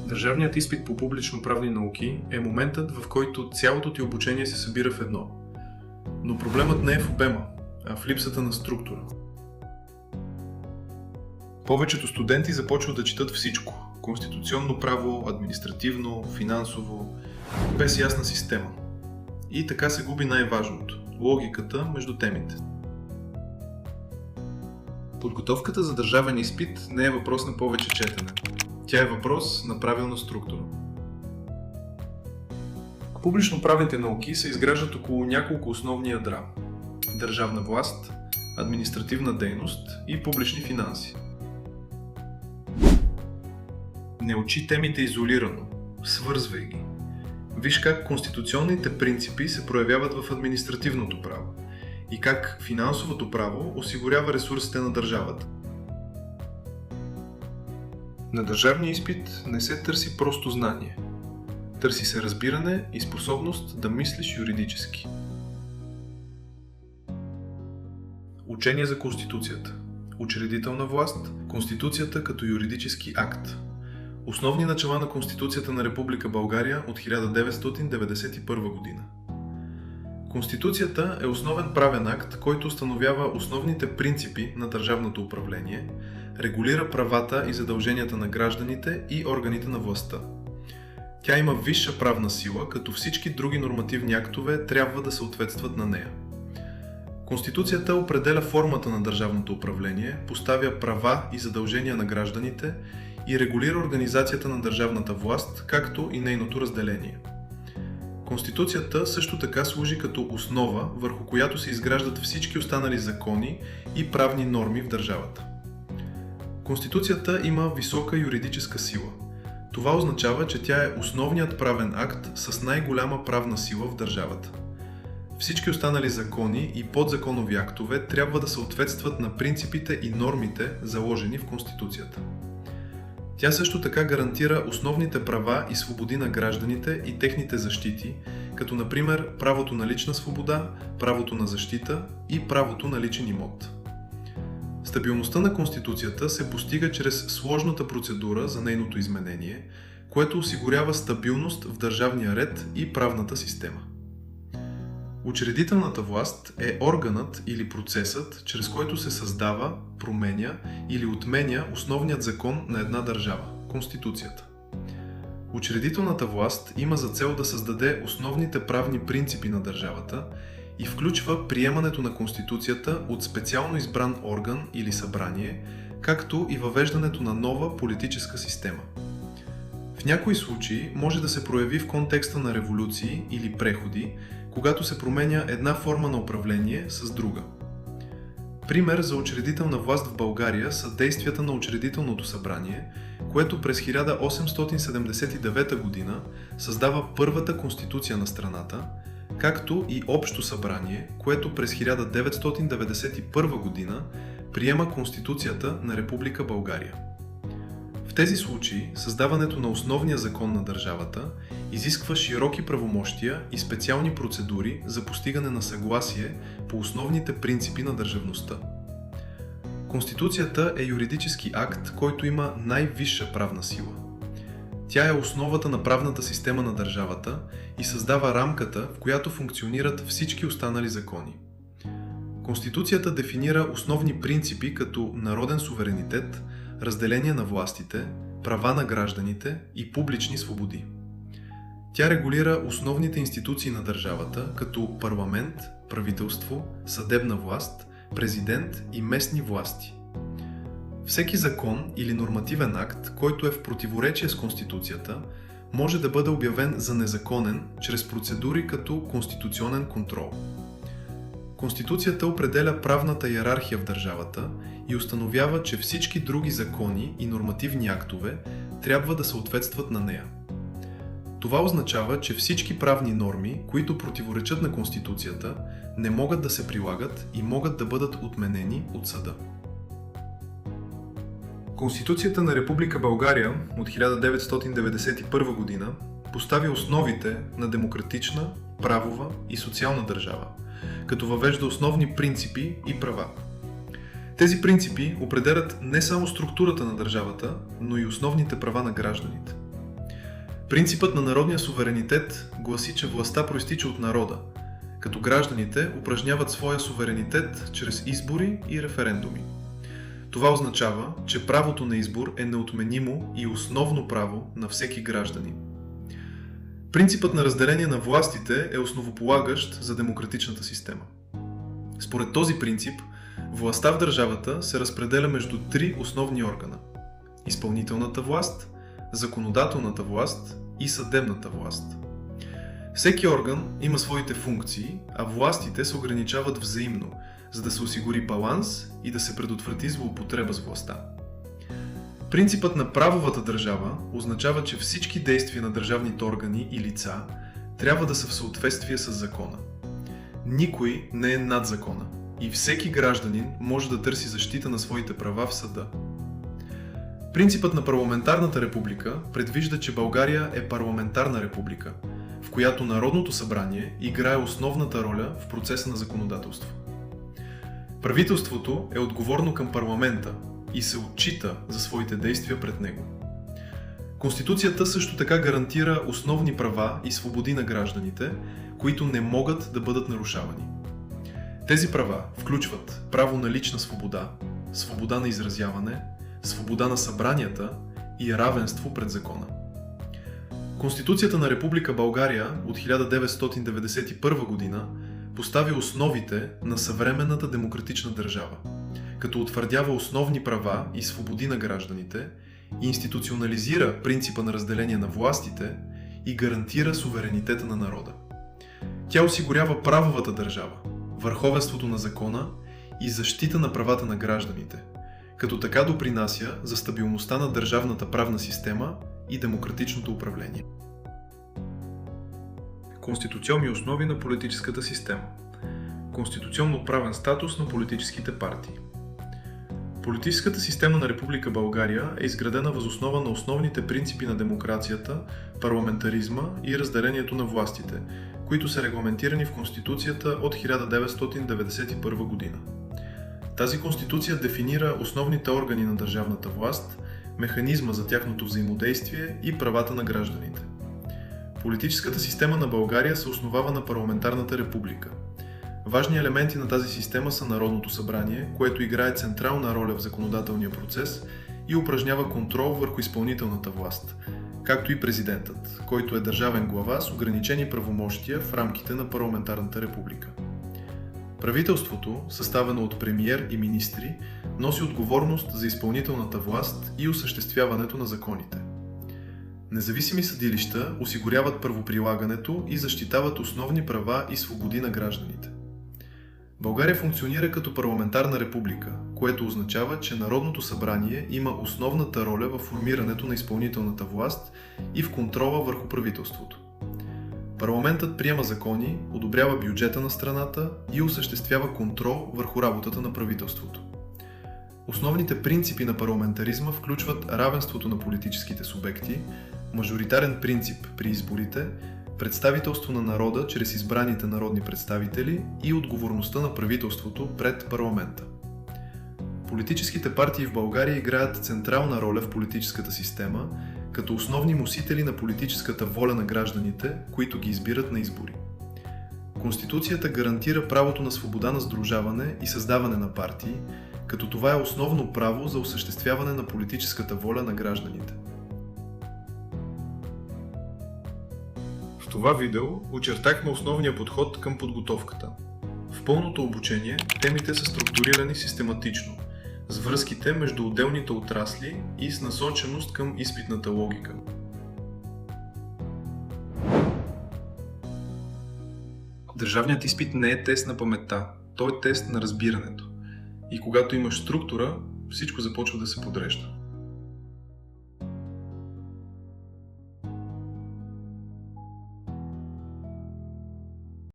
Държавният изпит по публично-правни науки е моментът, в който цялото ти обучение се събира в едно. Но проблемът не е в обема, а в липсата на структура. Повечето студенти започват да четат всичко – конституционно право, административно, финансово, без ясна система. И така се губи най-важното – логиката между темите. Подготовката за държавен изпит не е въпрос на повече четене. Тя е въпрос на правилна структура. Публично-правните науки се изграждат около няколко основни ядра – държавна власт, административна дейност и публични финанси. Не учи темите изолирано, свързвай ги. Виж как конституционните принципи се проявяват в административното право и как финансовото право осигурява ресурсите на държавата. На държавния изпит не се търси просто знание. Търси се разбиране и способност да мислиш юридически. Учение за Конституцията. Учредителна власт. Конституцията като юридически акт. Основни начала на Конституцията на Република България от 1991 година. Конституцията е основен правен акт, който установява основните принципи на държавното управление, регулира правата и задълженията на гражданите и органите на властта. Тя има висша правна сила, като всички други нормативни актове трябва да съответстват на нея. Конституцията определя формата на държавното управление, поставя права и задължения на гражданите и регулира организацията на държавната власт, както и нейното разделение. Конституцията също така служи като основа, върху която се изграждат всички останали закони и правни норми в държавата. Конституцията има висока юридическа сила. Това означава, че тя е основният правен акт с най-голяма правна сила в държавата. Всички останали закони и подзаконови актове трябва да съответстват на принципите и нормите, заложени в Конституцията. Тя също така гарантира основните права и свободи на гражданите и техните защити, като например правото на лична свобода, правото на защита и правото на личен имот. Стабилността на Конституцията се постига чрез сложната процедура за нейното изменение, което осигурява стабилност в държавния ред и правната система. Учредителната власт е органът или процесът, чрез който се създава, променя или отменя основният закон на една държава – Конституцията. Учредителната власт има за цел да създаде основните правни принципи на държавата и включва приемането на Конституцията от специално избран орган или събрание, както и въвеждането на нова политическа система. В някои случаи може да се прояви в контекста на революции или преходи, когато се променя една форма на управление с друга. Пример за учредителна власт в България са действията на Учредителното събрание, което през 1879 г. създава първата конституция на страната, както и Общо събрание, което през 1991 г. приема Конституцията на Република България. В тези случаи създаването на основния закон на държавата изисква широки правомощия и специални процедури за постигане на съгласие по основните принципи на държавността. Конституцията е юридически акт, който има най-висша правна сила. Тя е основата на правната система на държавата и създава рамката, в която функционират всички останали закони. Конституцията дефинира основни принципи като народен суверенитет, разделение на властите, права на гражданите и публични свободи. Тя регулира основните институции на държавата, като парламент, правителство, съдебна власт, президент и местни власти. Всеки закон или нормативен акт, който е в противоречие с Конституцията, може да бъде обявен за незаконен чрез процедури като конституционен контрол. Конституцията определя правната иерархия в държавата и установява, че всички други закони и нормативни актове трябва да съответстват на нея. Това означава, че всички правни норми, които противоречат на Конституцията, не могат да се прилагат и могат да бъдат отменени от съда. Конституцията на Република България от 1991 г. постави основите на демократична, правова и социална държава, като въвежда основни принципи и права. Тези принципи определят не само структурата на държавата, но и основните права на гражданите. Принципът на народния суверенитет гласи, че властта проистича от народа, като гражданите упражняват своя суверенитет чрез избори и референдуми. Това означава, че правото на избор е неотменимо и основно право на всеки гражданин. Принципът на разделение на властите е основополагащ за демократичната система. Според този принцип, властта в държавата се разпределя между три основни органа – изпълнителната власт, законодателната власт и съдебната власт. Всеки орган има своите функции, а властите се ограничават взаимно, за да се осигури баланс и да се предотврати злоупотреба с властта. Принципът на правовата държава означава, че всички действия на държавните органи и лица трябва да са в съответствие с закона. Никой не е над закона и всеки гражданин може да търси защита на своите права в съда. Принципът на парламентарната република предвижда, че България е парламентарна република, в която Народното събрание играе основната роля в процеса на законодателство. Правителството е отговорно към парламента и се отчита за своите действия пред него. Конституцията също така гарантира основни права и свободи на гражданите, които не могат да бъдат нарушавани. Тези права включват право на лична свобода, свобода на изразяване, свобода на събранията и равенство пред закона. Конституцията на Република България от 1991 година постави основите на съвременната демократична държава, като утвърдява основни права и свободи на гражданите, институционализира принципа на разделение на властите и гарантира суверенитета на народа. Тя осигурява правовата държава, върховенството на закона и защита на правата на гражданите, като така допринася за стабилността на държавната правна система и демократичното управление. Конституционни основи на политическата система. Конституционно-правен статус на политическите партии. Политическата система на Република България е изградена въз основа на основните принципи на демокрацията, парламентаризма и разделението на властите, които са регламентирани в Конституцията от 1991 година. Тази конституция дефинира основните органи на държавната власт, механизма за тяхното взаимодействие и правата на гражданите. Политическата система на България се основава на парламентарната република. Важни елементи на тази система са Народното събрание, което играе централна роля в законодателния процес и упражнява контрол върху изпълнителната власт, както и президентът, който е държавен глава с ограничени правомощия в рамките на парламентарната република. Правителството, съставено от премиер и министри, носи отговорност за изпълнителната власт и осъществяването на законите. Независими съдилища осигуряват правоприлагането и защитават основни права и свободи на гражданите. България функционира като парламентарна република, което означава, че Народното събрание има основната роля в формирането на изпълнителната власт и в контрола върху правителството. Парламентът приема закони, одобрява бюджета на страната и осъществява контрол върху работата на правителството. Основните принципи на парламентаризма включват равенството на политическите субекти, мажоритарен принцип при изборите, представителство на народа чрез избраните народни представители и отговорността на правителството пред парламента. Политическите партии в България играят централна роля в политическата система, като основни носители на политическата воля на гражданите, които ги избират на избори. Конституцията гарантира правото на свобода на сдружаване и създаване на партии, като това е основно право за осъществяване на политическата воля на гражданите. В това видео очертахме основния подход към подготовката. В пълното обучение темите са структурирани систематично, с връзките между отделните отрасли и с насоченост към изпитната логика. Държавният изпит не е тест на паметта, той е тест на разбирането. И когато имаш структура, всичко започва да се подрежда.